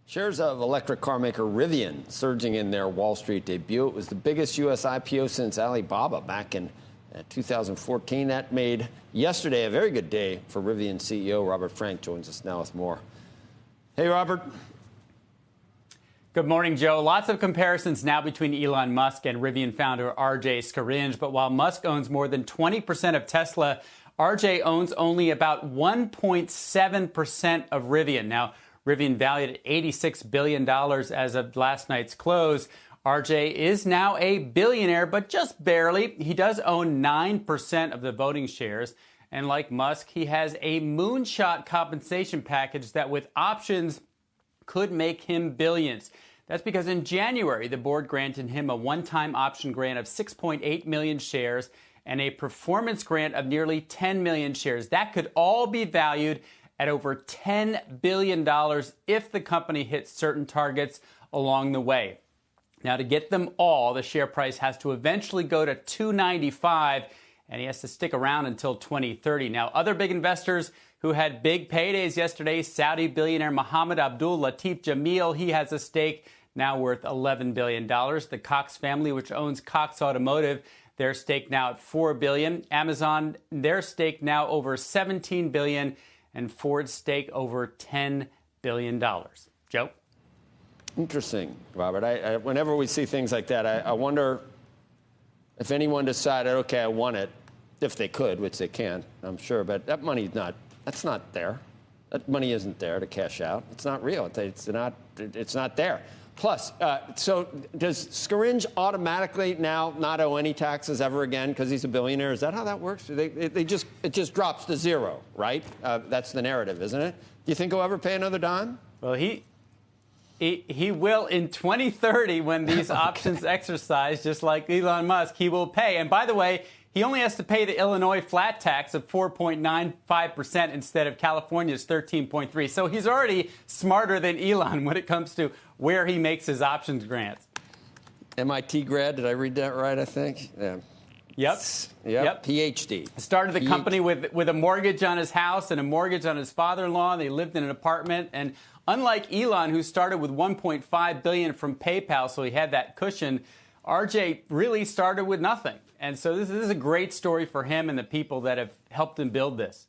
Shares of electric car maker Rivian surging in their Wall Street debut. It was the biggest U.S. IPO since Alibaba back in 2014. That made yesterday a very good day for Rivian CEO Robert Frank. Joins us now with more. Hey, Robert. Good morning, Joe. Lots of comparisons now between Elon Musk and Rivian founder RJ Scaringe. But while Musk owns more than 20% of Tesla, RJ owns only about 1.7% of Rivian. Now, Rivian valued at $86 billion as of last night's close. RJ is now a billionaire, but just barely. He does own 9% of the voting shares. And like Musk, he has a moonshot compensation package that with options could make him billions. That's because in January, the board granted him a one-time option grant of 6.8 million shares and a performance grant of nearly 10 million shares. That could all be valued at over $10 billion if the company hits certain targets along the way. Now, to get them all, the share price has to eventually go to $295, and he has to stick around until 2030. Now, other big investors who had big paydays yesterday, Saudi billionaire Mohammed Abdul Latif Jameel, he has a stake now worth $11 billion. The Cox family, which owns Cox Automotive, their stake now at $4 billion. Amazon, their stake now over $17 billion. And Ford's stake over $10 billion. Joe? Interesting, Robert. Whenever we see things like that, I wonder if anyone decided, okay, I want it, if they could, which they can, I'm sure, but that money's that's not there. That money isn't there to cash out. It's not real. It's not there. Plus, so does Scaringe automatically now not owe any taxes ever again because he's a billionaire? Is that how that works? It just drops to zero, right? That's the narrative, isn't it? Do you think he'll ever pay another dime? Well, he will in 2030 when these options exercise, just like Elon Musk, he will pay. And by the way, he only has to pay the Illinois flat tax of 4.95% instead of California's 13.3%. So he's already smarter than Elon when it comes to where he makes his options grants. MIT grad, did I read that right, I think? Yeah. Yep. PhD. Started the company with a mortgage on his house and a mortgage on his father-in-law. They lived in an apartment. And unlike Elon, who started with $1.5 billion from PayPal, so he had that cushion, RJ really started with nothing. And so this is a great story for him and the people that have helped him build this.